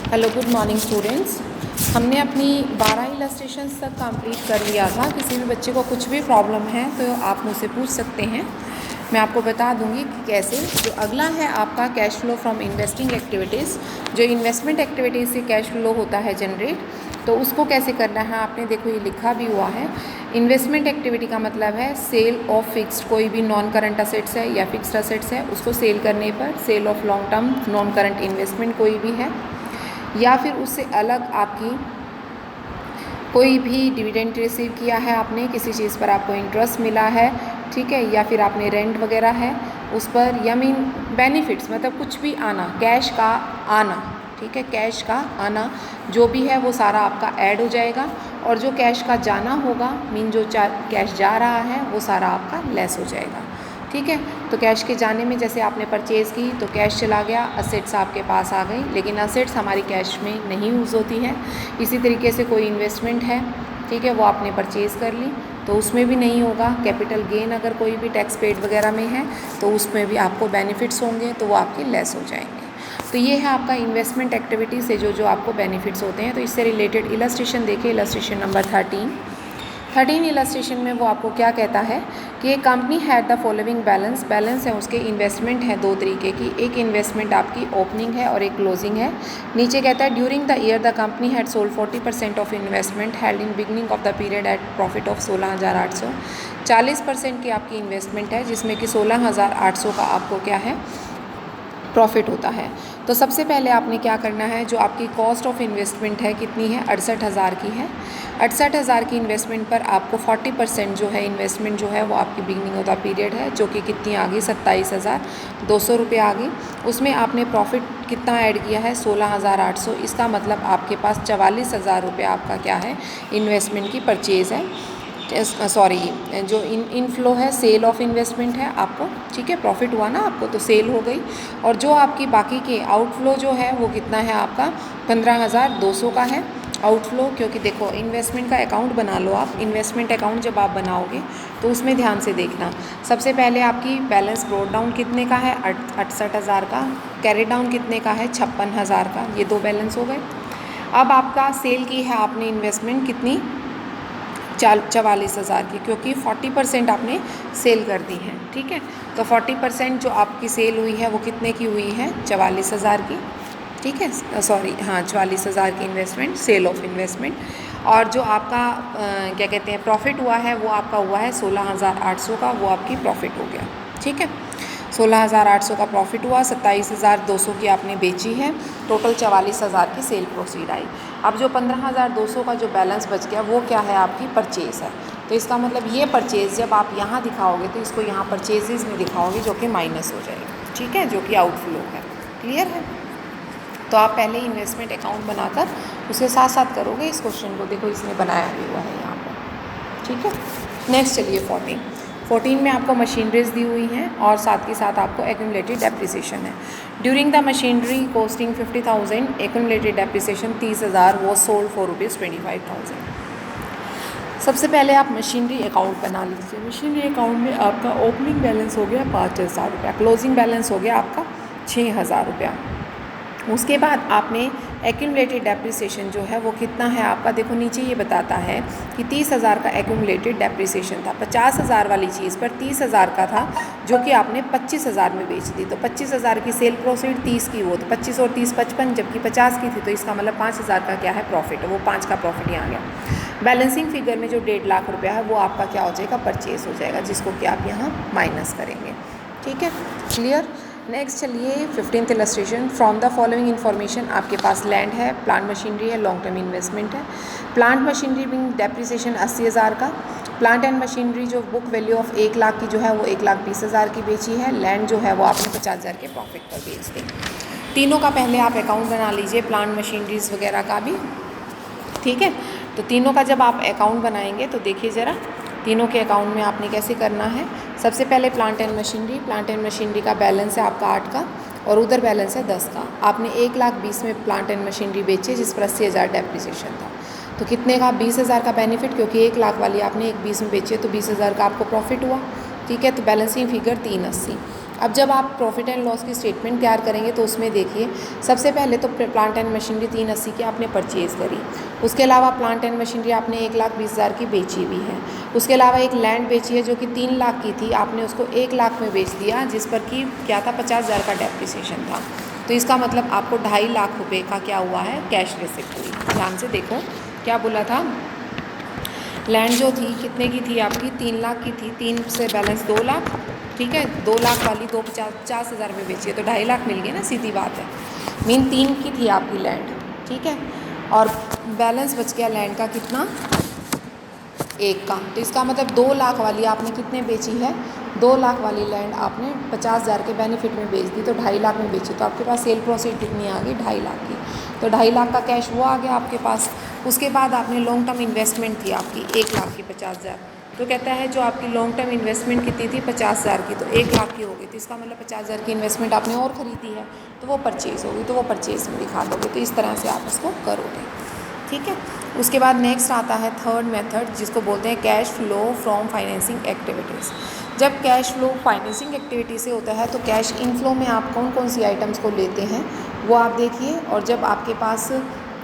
Hello, good morning students. हमने अपनी 12 illustrations तक कंप्लीट कर लिया था। किसी भी बच्चे को कुछ भी प्रॉब्लम है तो आप मुझसे पूछ सकते हैं, मैं आपको बता दूंगी कि कैसे। जो अगला है आपका cash flow from investing activities, जो इन्वेस्टमेंट एक्टिविटीज़ से कैश फ्लो होता है जनरेट, तो उसको कैसे करना है आपने देखो ये लिखा भी हुआ है। इन्वेस्टमेंट एक्टिविटी का मतलब है सेल ऑफ फिक्स्ड, कोई भी नॉन करंट असेट्स है या फिक्स्ड असेट्स है उसको सेल करने पर, sale of long term non current investment कोई भी है, या फिर उससे अलग आपकी कोई भी डिविडेंड रिसीव किया है आपने, किसी चीज़ पर आपको इंटरेस्ट मिला है, ठीक है, या फिर आपने रेंट वगैरह है उस पर, या मीन बेनिफिट्स मतलब कुछ भी आना, कैश का आना, ठीक है, कैश का आना जो भी है वो सारा आपका ऐड हो जाएगा, और जो कैश का जाना होगा मीन जो कैश जा रहा है वो सारा आपका लेस हो जाएगा, ठीक है। तो कैश के जाने में जैसे आपने परचेज़ की तो कैश चला गया, असेट्स आपके पास आ गई, लेकिन असेट्स हमारी कैश में नहीं यूज़ होती है। इसी तरीके से कोई इन्वेस्टमेंट है, ठीक है, वो आपने परचेज़ कर ली तो उसमें भी नहीं होगा। कैपिटल गेन अगर कोई भी टैक्स पेड वगैरह में है तो उसमें भी आपको बेनिफिट्स होंगे तो वो आपके लेस हो जाएंगे। तो ये है आपका इन्वेस्टमेंट एक्टिविटी से जो जो आपको बेनिफिट्स होते हैं। तो इससे रिलेटेड इलस्ट्रेशन देखिए, इलस्ट्रेशन नंबर 13 इलस्ट्रेशन में वो आपको क्या कहता है कि एक company had the following balance है उसके इन्वेस्टमेंट है दो तरीके की, एक इन्वेस्टमेंट आपकी ओपनिंग है और एक क्लोजिंग है। नीचे कहता है during the year the company had sold 40% of investment held in beginning of the period at profit of 16,800। 40% की आपकी इन्वेस्टमेंट है जिसमें कि 16,800 का आपको क्या है, प्रॉफिट होता है। तो सबसे पहले आपने क्या करना है, जो आपकी कॉस्ट ऑफ इन्वेस्टमेंट है कितनी है, 68,000 की है। 68,000 की इन्वेस्टमेंट पर आपको 40% जो है इन्वेस्टमेंट जो है वो आपकी बिगनिंग ऑफ द पीरियड है, जो कि कितनी आ गई, 27,200 रुपये आ गई। उसमें आपने प्रॉफिट कितना ऐड किया है, 16,800। इसका मतलब आपके पास 44,000 रुपये आपका क्या है, इन्वेस्टमेंट की परचेज़ है, सॉरी जो इनफ्लो है सेल ऑफ इन्वेस्टमेंट है आपको, ठीक है, प्रॉफिट हुआ ना आपको तो सेल हो गई। और जो आपकी बाकी के आउटफ्लो जो है वो कितना है आपका, 15,200 का है आउटफ्लो। क्योंकि देखो इन्वेस्टमेंट का अकाउंट बना लो आप, इन्वेस्टमेंट अकाउंट जब आप बनाओगे तो उसमें ध्यान से देखना, सबसे पहले आपकी बैलेंस ब्रॉट डाउन कितने का है, 68,000 का, कैरेट डाउन कितने का है, 56,000 का, ये दो बैलेंस हो गए। अब आपका सेल की है आपने इन्वेस्टमेंट कितनी, 44,000 की, क्योंकि 40% आपने सेल कर दी है, ठीक है। तो 40% जो आपकी सेल हुई है वो कितने की हुई है, 44,000 की, ठीक है, सॉरी हाँ 44,000 की इन्वेस्टमेंट, सेल ऑफ इन्वेस्टमेंट। और जो आपका क्या कहते हैं प्रॉफिट हुआ है वो आपका हुआ है 16,800 का, वो आपकी प्रॉफिट हो गया, ठीक है। 16,800 का प्रॉफिट हुआ, 27,200 की आपने बेची है, टोटल 44,000 की सेल प्रोसीड आई। अब जो 15,200 का जो बैलेंस बच गया वो क्या है, आपकी परचेज़ है। तो इसका मतलब ये परचेज़ जब आप यहाँ दिखाओगे तो इसको यहाँ परचेजेज़ में दिखाओगे, जो कि माइनस हो जाएगा, ठीक है, जो कि आउटफ्लो है। क्लियर है। तो आप पहले इन्वेस्टमेंट अकाउंट बनाकर उसके साथ साथ करोगे इस क्वेश्चन को, देखो इसने बनाया भी हुआ है यहाँ पर, ठीक है। नेक्स्ट चलिए 14 में आपको मशीनरीज दी हुई हैं और साथ ही साथ आपको एक्यूमुलेटेड डेप्रिसिएशन है। During the machinery costing 50,000, accumulated depreciation 30,000 वो सोल्ड फॉर ₹25,000। सबसे पहले आप मशीनरी अकाउंट बना लीजिए। मशीनरी अकाउंट में आपका ओपनिंग बैलेंस हो गया 5,000 रुपया, क्लोजिंग बैलेंस हो गया आपका 6,000 रुपया। उसके बाद आपने एक्यूमुलेटेड डेप्रिसिएशन जो है वो कितना है आपका, देखो नीचे ये बताता है कि 30,000 का एक्यूमुलेटेड डेप्रिसिएशन था, 50,000 वाली चीज़ पर 30,000 का था जो कि आपने 25,000 में बेच दी। तो 25,000 की सेल प्रोसीड, 30 की वो, तो 25 और 30 55, जबकि 50 की थी, तो इसका मतलब 5,000 का क्या है प्रॉफिट, वो 5 का प्रॉफिट यहाँ गया। बैलेंसिंग फिगर में जो 1.5 लाख रुपया है वो आपका क्या हो जाएगा, परचेज हो जाएगा, जिसको कि आप यहाँ माइनस करेंगे, ठीक है, क्लियर। नेक्स्ट चलिए 15th illustration. From the following information, आपके पास लैंड है, प्लांट मशीनरी है, लॉन्ग टर्म इन्वेस्टमेंट है। प्लांट मशीनरी बिंग डेप्रिसिएशन 80,000 का, प्लांट एंड मशीनरी जो बुक वैल्यू ऑफ 1 लाख की जो है वो 1,20,000 की बेची है। लैंड जो है वो आपने 50,000 के प्रॉफिट पर बेच दी। तीनों का पहले आप अकाउंट बना लीजिए, प्लांट मशीनरीज वगैरह का भी, ठीक है। तो तीनों का जब आप अकाउंट बनाएंगे तो देखिए ज़रा तीनों के अकाउंट में आपने कैसे करना है। सबसे पहले प्लांट एंड मशीनरी का बैलेंस है आपका 8 का और उधर बैलेंस है 10 का। आपने 1,20,000 में प्लांट एंड मशीनरी बेची जिस पर 80,000 डेप्रिसिएशन था, तो कितने का, 20,000 का बेनिफिट, क्योंकि 1 लाख वाली आपने 1,20,000 में बेची है तो 20,000 का आपको प्रॉफिट हुआ, ठीक है। तो बैलेंसिंग फिगर 380। अब जब आप प्रॉफिट एंड लॉस की स्टेटमेंट तैयार करेंगे तो उसमें देखिए सबसे पहले तो प्लांट एंड मशीनरी 380 की आपने परचेज़ करी। उसके अलावा प्लांट एंड मशीनरी आपने 1,20,000 की बेची भी है। उसके अलावा एक लैंड बेची है जो कि 3 लाख की थी, आपने उसको 1 लाख में बेच दिया, जिस पर कि क्या था 50,000 का डेप्रिसिएशन था। तो इसका मतलब आपको 2.5 लाख रुपये का क्या हुआ है, कैश रिसिप्ट हुई। ध्यान से देखो क्या बोला था, लैंड जो थी कितने की थी आपकी, 3 लाख की थी, 3 से बैलेंस 2 लाख, ठीक है, 2 लाख वाली 50,000 में बेची है तो 2.5 लाख मिल गए ना, सीधी बात है। मीन 3 की थी आपकी लैंड, ठीक है, और बैलेंस बच गया लैंड का कितना, 1 का। तो इसका मतलब 2 लाख वाली आपने कितने बेची है, 2 लाख वाली लैंड आपने 50,000 के बेनिफिट में बेच दी, तो 2.5 लाख में बेची, तो आपके पास सेल प्रोसीड कितनी आ गई, 2.5 लाख की। तो 2.5 लाख का कैश वो आ गया आपके पास। उसके बाद आपने लॉन्ग टर्म इन्वेस्टमेंट थी आपकी 1 लाख की 50,000, तो कहता है जो आपकी लॉन्ग टर्म इन्वेस्टमेंट कितनी थी 50,000 की, तो 1 लाख की हो गई। तो इसका मतलब 50,000 की इन्वेस्टमेंट आपने और ख़रीदी है तो वो परचेज़ होगी, तो वो परचेज़ में दिखा दोगे। तो इस तरह से आप उसको करोगे, ठीक है। उसके बाद नेक्स्ट आता है थर्ड मेथड, जिसको बोलते हैं cash flow from financing activities. जब कैश फ्लो फाइनेंसिंग एक्टिविटी से होता है तो कैश इनफ्लो में आप कौन कौन सी आइटम्स को लेते हैं वो आप देखिए, और जब आपके पास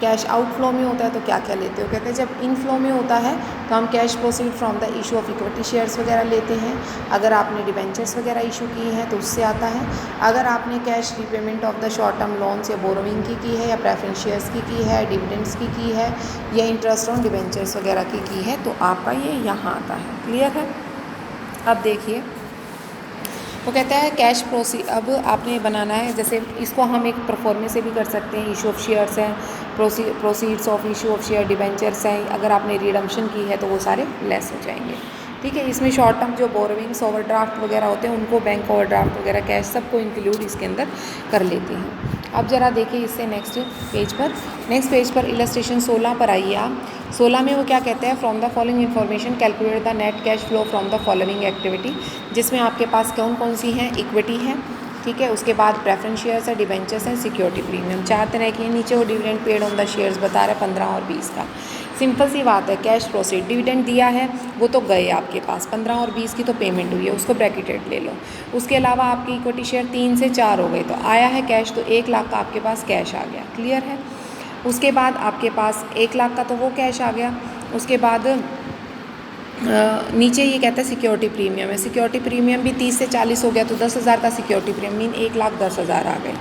कैश आउटफ्लो में होता है तो क्या क्या लेते हो। कहते हैं जब इनफ्लो में होता है तो हम cash proceed from the issue of equity shares वगैरह लेते हैं, अगर आपने डिबेंचर्स वगैरह इशू की हैं तो उससे आता है, अगर आपने cash repayment of the short term loans या बोरोइंग की है, या प्रेफरेंस शेयर्स की है, डिविडेंड्स की है, या इंटरेस्ट ऑन डिबेंचर्स वगैरह की है, तो आपका ये यहाँ आता है। क्लियर है। अब देखिए वो कहता है कैश प्रोसीड, अब आपने बनाना है, जैसे इसको हम एक परफॉर्मे से भी कर सकते हैं, इशू ऑफ शेयर्स हैं, proceeds of issue of share, debentures हैं, अगर आपने रिडम्पशन की है तो वो सारे लेस हो जाएंगे, ठीक है। इसमें शॉर्ट टर्म जो बोरोविंग्स ओवरड्राफ्ट वगैरह होते हैं उनको बैंक ओवरड्राफ्ट वगैरह कैश सबको इंक्लूड इसके अंदर कर लेते हैं। अब ज़रा देखिए इससे नेक्स्ट पेज पर इलस्ट्रेशन 16 पर आइए आप। 16 में वो क्या कहते हैं, from the following information calculate the net cash flow from the following activity, जिसमें आपके पास कौन कौन सी हैं, इक्विटी है, ठीक है, उसके बाद प्रेफरेंस शेयर्स है, डिबेंचर्स हैं, सिक्योरिटी प्रीमियम, 4 तरह की है। नीचे वो dividend paid on the shares बता रहा है 15 और 20 का। सिंपल सी बात है, कैश प्रोसीड डिविडेंड दिया है वो तो गए आपके पास, 15 और 20 की तो पेमेंट हुई है, उसको ब्रैकेटेड ले लो। उसके अलावा आपकी इक्विटी शेयर 3 से 4 हो गए तो आया है कैश, तो 1 लाख का आपके पास कैश आ गया। क्लियर है। उसके बाद आपके पास 1 लाख का तो वो कैश आ गया। उसके बाद नीचे ये कहता है सिक्योरिटी प्रीमियम है, सिक्योरिटी प्रीमियम भी 30 से 40 हो गया तो 10,000 का सिक्योरिटी प्रीमियम, मीन 1,10,000 आ गए,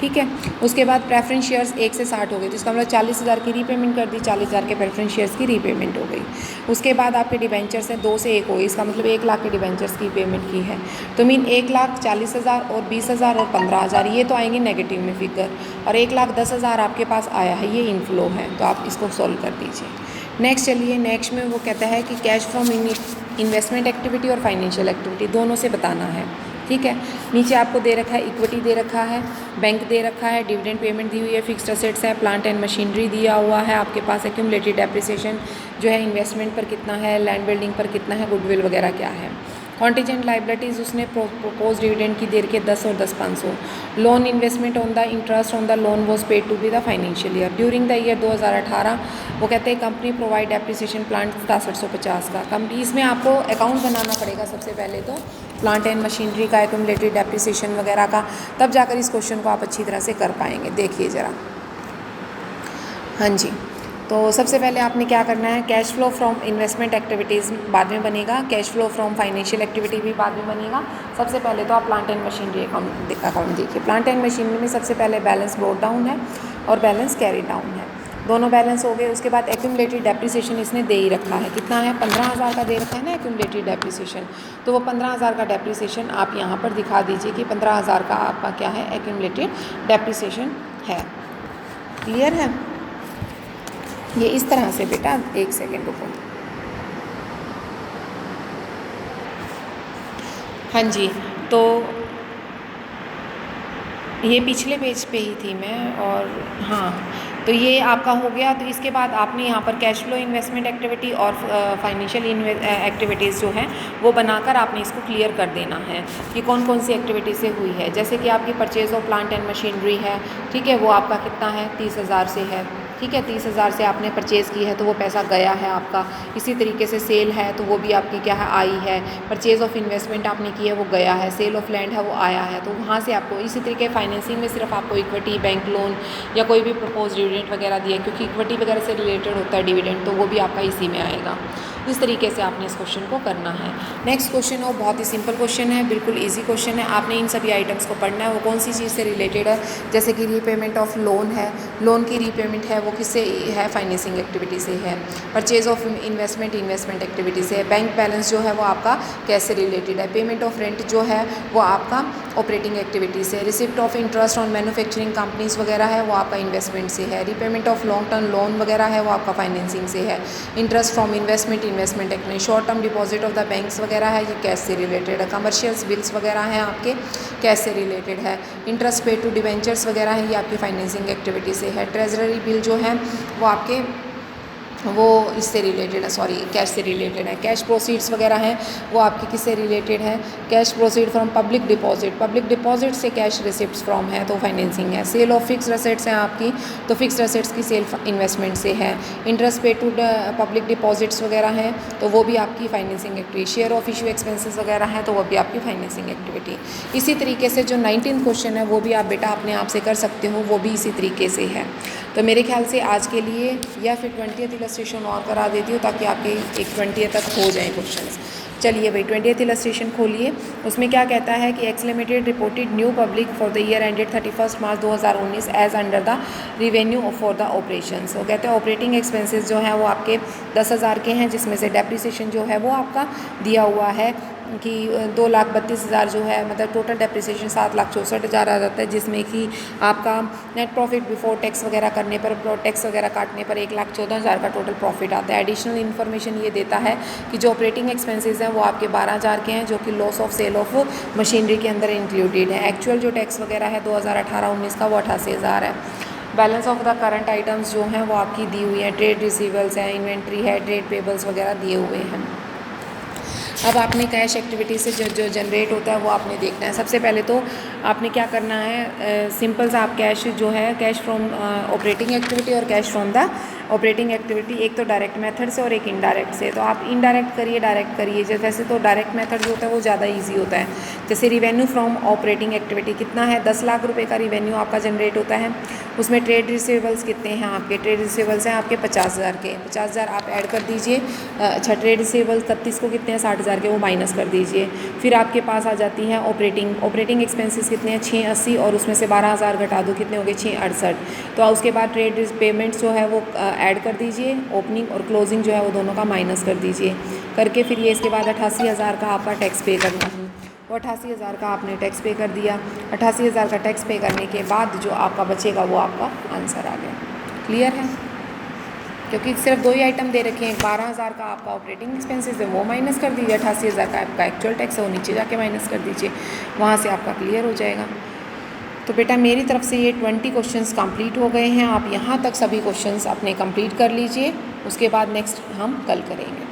ठीक है। उसके बाद प्रेफरेंस शेयर्स 1 से 60 हो गए तो इसका मतलब 40,000 की रीपेमेंट कर दी, 40,000 के प्रेफरेंस शेयर्स की रीपेमेंट हो गई। उसके बाद आपके डिबेंचर्स हैं 2 से 1 हो गई, इसका मतलब 1 लाख के डिबेंचर्स की पेमेंट की है, तो मीन 1,40,000 और 20,000 और 15,000 ये तो आएंगे नेगेटिव में फिगर, और 1,10,000 आपके पास आया है, ये इनफ्लो है, तो आप इसको सॉल्व कर दीजिए। नेक्स्ट चलिए, नेक्स्ट में वो कहता है कि कैश फ्रॉम इन्वेस्टमेंट एक्टिविटी और फाइनेंशियल एक्टिविटी दोनों से बताना है, ठीक है। नीचे आपको दे रखा है इक्विटी दे रखा है, बैंक दे रखा है, डिविडेंड पेमेंट दी हुई है, फिक्स्ड असेट्स है, प्लांट एंड मशीनरी दिया हुआ है आपके पास, एक्यूमुलेटेड डेप्रिसिएशन जो है इन्वेस्टमेंट पर कितना है, लैंड बिल्डिंग पर कितना है, गुडविल वगैरह क्या है। कॉन्टीजेंट लाइबिलिटीज़ उसने प्रोपोज डिविडेंड की देर के 10 और 10,500। Loan investment on the interest on the loan was paid to be the financial year during the year 2018। वो कहते हैं कंपनी प्रोवाइड डेप्रिसिएशन प्लांट 6750 का। कंपनी इसमें आपको अकाउंट बनाना पड़ेगा सबसे पहले तो, प्लांट एंड मशीनरी का, एक्यूमुलेटेड डेप्रिसिएशन वगैरह का, तब जाकर इस क्वेश्चन को आप अच्छी तरह से कर पाएंगे। देखिए ज़रा, हाँ जी, तो सबसे पहले आपने क्या करना है, cash flow from investment activities बाद में बनेगा, cash flow from financial activity भी बाद में बनेगा। सबसे पहले तो आप प्लांट एंड मशीनरी अकाउंट देखिए। प्लांट एंड मशीनरी में सबसे पहले बैलेंस ब्रॉट डाउन है और बैलेंस कैरी डाउन है, दोनों बैलेंस हो गए। उसके बाद एक्यूमुलेटेड डेप्रिसिएशन इसने दे ही रखा है, कितना है, 15,000 का दे रखा है ना एक्यूमुलेटेड डेप्रिसिएशन, तो वो 15,000 का डेप्रिसिएशन आप यहाँ पर दिखा दीजिए कि 15,000 का आपका क्या है, एक्यूमुलेटेड डेप्रिसिएशन है। क्लियर है। ये इस तरह से बेटा, एक सेकेंड रुको, हाँ जी, तो ये पिछले पेज पे ही थी मैं, और हाँ, तो ये आपका हो गया। तो इसके बाद आपने यहाँ पर कैश फ्लो इन्वेस्टमेंट एक्टिविटी और फाइनेंशियल एक्टिविटीज़ जो हैं वो बनाकर आपने इसको क्लियर कर देना है कि कौन कौन सी एक्टिविटी से हुई है। जैसे कि आपकी purchase of plant and machinery है, ठीक है, वो आपका कितना है, 30,000 से है, ठीक है। 30,000 से आपने परचेज़ की है तो वो पैसा गया है आपका। इसी तरीके से सेल है तो वो भी आपकी क्या है, आई है। परचेज़ ऑफ इन्वेस्टमेंट आपने की है वो गया है। सेल ऑफ लैंड है वो आया है। तो वहाँ से आपको इसी तरीके फाइनेंसिंग में सिर्फ आपको इक्विटी, बैंक लोन या कोई भी प्रपोज डिविडेंड वगैरह दिया, क्योंकि इक्विटी वगैरह से रिलेटेड होता है डिविडेंड, तो वो भी आपका इसी में आएगा। इस तरीके से आपने इस क्वेश्चन को करना है। नेक्स्ट क्वेश्चन है, बहुत ही सिंपल क्वेश्चन है, बिल्कुल इजी क्वेश्चन है। आपने इन सभी आइटम्स को पढ़ना है। वो कौन सी चीज़ से रिलेटेड है, जैसे कि रीपेमेंट ऑफ लोन है, लोन की रीपेमेंट है वो किससे है, फाइनेंसिंग एक्टिविटी से है। Purchase of investment, investment activity से है। बैंक बैलेंस जो है वो आपका कैसे रिलेटेड है। पेमेंट ऑफ रेंट जो है वो आपका ऑपरेटिंग एक्टिविटी से। Receipt of interest on manufacturing companies वगैरह है वो आपका इन्वेस्टमेंट से है। Repayment of long term loan वगैरह है वो आपका फाइनेंसिंग से है। Interest from investment, investment activity. Short term deposit of the banks वगैरह है ये कैश से रिलेटेड है। कमर्शियल्स बिल्स वगैरह हैं आपके कैश से रिलेटेड है। इंटरेस्ट पे टू डिवेंचर्स वगैरह है ये आपकी फाइनेंसिंग एक्टिविटी से है। ट्रेजरी बिल जो है वो आपके वो इससे रिलेटेड है, सॉरी कैश से रिलेटेड है। कैश प्रोसीड्स वगैरह हैं वो आपकी किससे रिलेटेड है, cash proceed from public deposit. Public deposit से कैश रिसिप्ट्स फ्रॉम है तो फाइनेंसिंग है। सेल ऑफ फिक्स्ड एसेट्स हैं आपकी तो फिक्स्ड एसेट्स की सेल इन्वेस्टमेंट से है। इंटरेस्ट पे टू पब्लिक डिपॉजिट्स वगैरह हैं तो वो भी आपकी financing activity. Share of issue expenses वगैरह हैं तो वो भी आपकी फाइनेंसिंग एक्टिविटी। इसी तरीके से जो 19th क्वेश्चन है वो भी आप बेटा अपने आप से कर सकते हो, वो भी इसी तरीके से है। तो मेरे ख्याल से आज के लिए या फिर 20th इलस्ट्रेशन और करा देती हूँ ताकि आपके एक 20th तक हो जाए क्वेश्चंस। चलिए भाई 20th इलस्ट्रेशन खोलिए। उसमें क्या कहता है कि X limited reported new public for the year ended 31 March 2019 as under the revenue for the operation. तो कहते हैं ऑपरेटिंग एक्सपेंसेस जो हैं वो आपके 10,000 के हैं, जिसमें से डेप्रिसिएशन जो है वो आपका दिया हुआ है कि 2,32,000 जो है, मतलब टोटल डेप्रिसिएशन 7,64,000 आ जाता है, जिसमें कि आपका नेट प्रॉफिट बिफोर टैक्स वगैरह करने पर, टैक्स वगैरह काटने पर 1,14,000 का टोटल प्रॉफिट आता है। एडिशनल इन्फॉर्मेशन ये देता है कि जो ऑपरेटिंग एक्सपेंसेस हैं वो आपके 12,000 के हैं, जो कि loss of sale of machinery के अंदर इंक्लूडेड है। एक्चुअल जो टैक्स वगैरह है 2018-19 का वो 88,000 है। Balance of the current items जो हैं वो आपकी दी हुई है। ट्रेड रिसीवेबल्स हैं, इन्वेंट्री है, ट्रेड पेबल्स वगैरह दिए हुए हैं। अब आपने कैश एक्टिविटी से जो जनरेट होता है वो आपने देखना है। सबसे पहले तो आपने क्या करना है, सिंपल सा आप कैश जो है, कैश फ्रॉम ऑपरेटिंग एक्टिविटी और cash from the operating activity, एक तो डायरेक्ट मेथड से और एक इनडायरेक्ट से। तो आप इनडायरेक्ट करिए, डायरेक्ट करिए। वैसे तो डायरेक्ट मेथड जो होता है वो ज़्यादा ईजी होता है। जैसे रिवेन्यू फ्रॉम ऑपरेटिंग एक्टिविटी कितना है, 10 लाख रुपये का रिवेन्यू आपका जनरेट होता है। उसमें ट्रेड रिसीवेबल्स कितने हैं आपके, ट्रेड रिसीवेबल्स हैं आपके 50,000 के, 50,000 आप ऐड कर दीजिए। अच्छा, ट्रेड रिसीवेबल्स 31 को कितने हैं, 60,000 के, वो माइनस कर दीजिए। फिर आपके पास आ जाती है ऑपरेटिंग एक्सपेंसेस कितने हैं, 680, और उसमें से 12,000 घटा दो, कितने हो गए, 668। तो उसके बाद ट्रेड पेमेंट्स जो है वो ऐड कर दीजिए, ओपनिंग और क्लोजिंग जो है वो दोनों का माइनस कर दीजिए करके, फिर ये इसके बाद 88,000 का आपका टैक्स पे करना है। वो 88,000 का आपने टैक्स पे कर दिया। 88,000 का टैक्स पे करने के बाद जो आपका बचेगा वो आपका आंसर आ गया। क्लियर है, क्योंकि सिर्फ 2 ही आइटम दे रखे हैं। 12,000 का आपका ऑपरेटिंग एक्सपेंसेस है वो माइनस कर दीजिए, 88,000 का आपका एक्चुअल टैक्स है वो नीचे जाके माइनस कर दीजिए, वहाँ से आपका क्लियर हो जाएगा। तो बेटा मेरी तरफ से ये 20 क्वेश्चंस कंप्लीट हो गए हैं। आप यहाँ तक सभी क्वेश्चंस अपने कंप्लीट कर लीजिए, उसके बाद नेक्स्ट हम कल करेंगे।